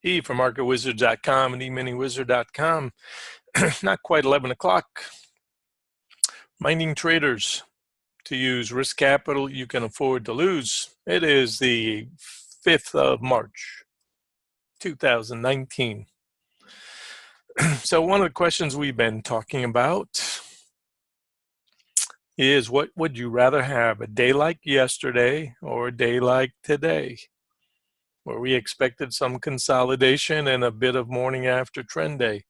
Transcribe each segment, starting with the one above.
E for MarketWizards.com and eMiniWizard.com. Not quite 11 o'clock. Reminding traders to use risk capital you can afford to lose. It is the 5th of March, 2019. So one of the questions we've been talking about is, what would you rather have, a day like yesterday or a day like today, where we expected some consolidation and a bit of morning after trend day?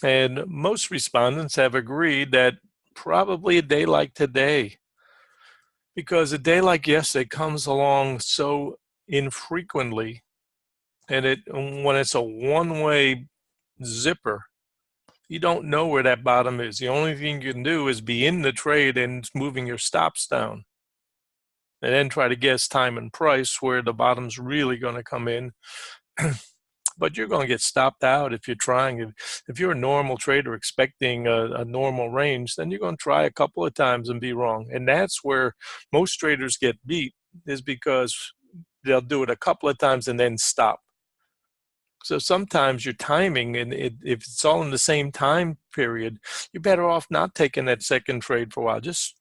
And most respondents have agreed that probably a day like today, because a day like yesterday comes along so infrequently, and when it's a one-way zipper, you don't know where that bottom is. The only thing you can do is be in the trade and moving your stops down, and then try to guess time and price where the bottom's really going to come in. But you're going to get stopped out if you're trying. If you're a normal trader expecting a normal range, then you're going to try a couple of times and be wrong. And that's where most traders get beat, is because they'll do it a couple of times and then stop. So sometimes your timing, and if it's all in the same time period, you're better off not taking that second trade for a while. Just,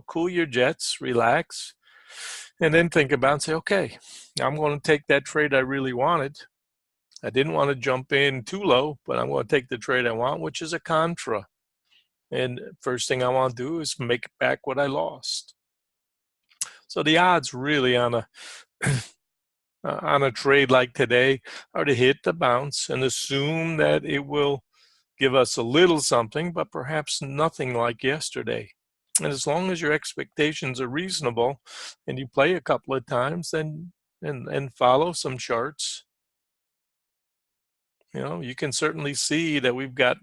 cool your jets, relax, and then think about and say, okay, I'm going to take that trade I really wanted. I didn't want to jump in too low, but I'm going to take the trade I want, which is a contra. And first thing I want to do is make back what I lost. So the odds really on a trade like today are to hit the bounce and assume that it will give us a little something, but perhaps nothing like yesterday. And as long as your expectations are reasonable and you play a couple of times, then and follow some charts, you can certainly see that we've got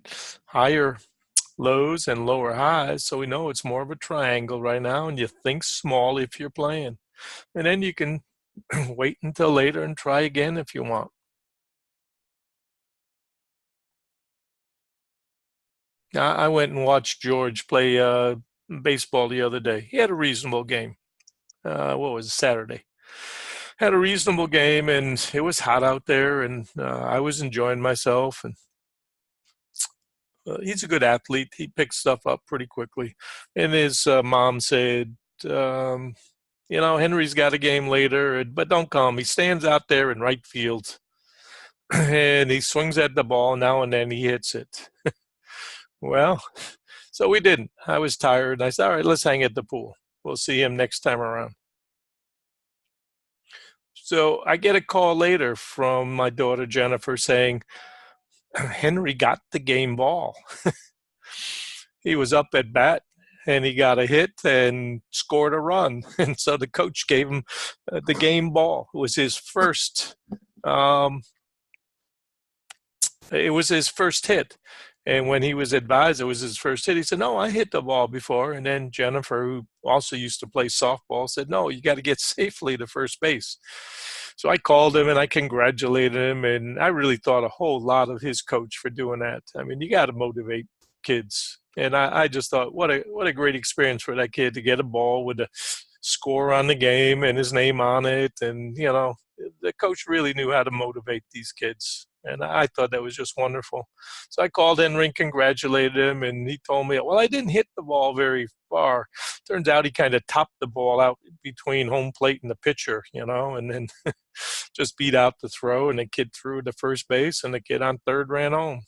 higher lows and lower highs, so we know it's more of a triangle right now, and you think small if you're playing. And then you can wait until later and try again if you want. I went and watched George play baseball the other day. He had a reasonable game. What was it, Saturday? Had a reasonable game, and it was hot out there, and I was enjoying myself. And he's a good athlete. He picks stuff up pretty quickly. And his mom said, Henry's got a game later, but don't come. He stands out there in right field, and he swings at the ball. Now and then he hits it. Well, so we didn't. I was tired. I said, all right, let's hang at the pool. We'll see him next time around. So I get a call later from my daughter, Jennifer, saying, Henry got the game ball. He was up at bat, and he got a hit and scored a run. And so the coach gave him the game ball. It was his first. It was his first hit. And when he was advised it was his first hit, he said, no, I hit the ball before. And then Jennifer, who also used to play softball, said, no, you got to get safely to first base. So I called him and I congratulated him. And I really thought a whole lot of his coach for doing that. I mean, you got to motivate kids. And I just thought, what a great experience for that kid to get a ball with a score on the game and his name on it. And, the coach really knew how to motivate these kids. And I thought that was just wonderful. So I called Henry and congratulated him, and he told me, well, I didn't hit the ball very far. Turns out he kind of topped the ball out between home plate and the pitcher, and then just beat out the throw, and the kid threw to first base, and the kid on third ran home.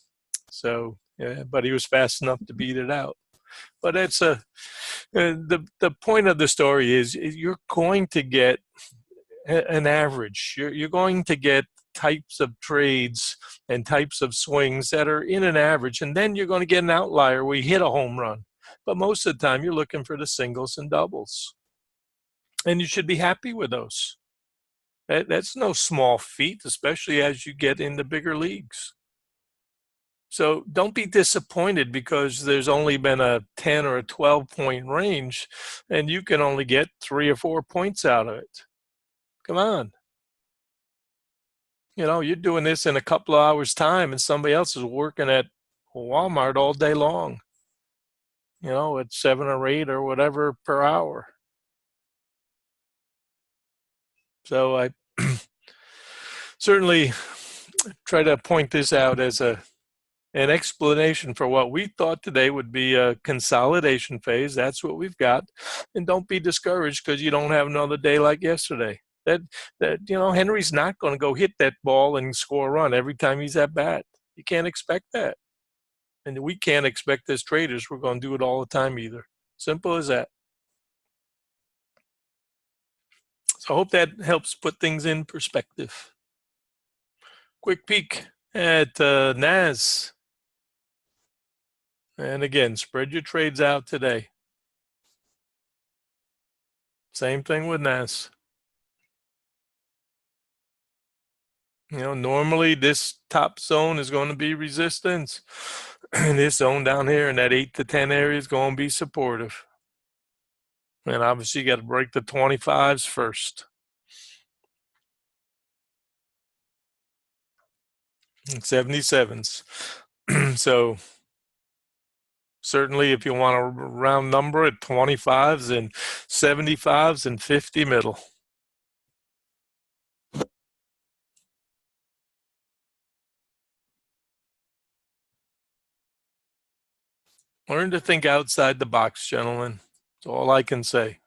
So, yeah, but he was fast enough to beat it out. But it's the point of the story is you're going to get an average. You're going to get types of trades and types of swings that are in an average, and then you're going to get an outlier where you hit a home run. But most of the time, you're looking for the singles and doubles, and you should be happy with those. That's no small feat, especially as you get into bigger leagues. So don't be disappointed because there's only been a 10 or a 12-point range, and you can only get 3 or 4 points out of it. Come on. You're doing this in a couple of hours' time, and somebody else is working at Walmart all day long, at 7 or 8 or whatever per hour. So I certainly try to point this out as an explanation for what we thought today would be a consolidation phase. That's what we've got. And don't be discouraged because you don't have another day like yesterday. That Henry's not going to go hit that ball and score a run every time he's at bat. You can't expect that. And we can't expect as traders we're going to do it all the time either. Simple as that. So I hope that helps put things in perspective. Quick peek at NAS. And again, spread your trades out today. Same thing with NAS. Normally this top zone is going to be resistance. And this zone down here in that 8 to 10 area is going to be supportive. And obviously you got to break the 25s first. And 77s. So certainly if you want a round number at 25s and 75s and 50 middle. Learn to think outside the box, gentlemen. That's all I can say.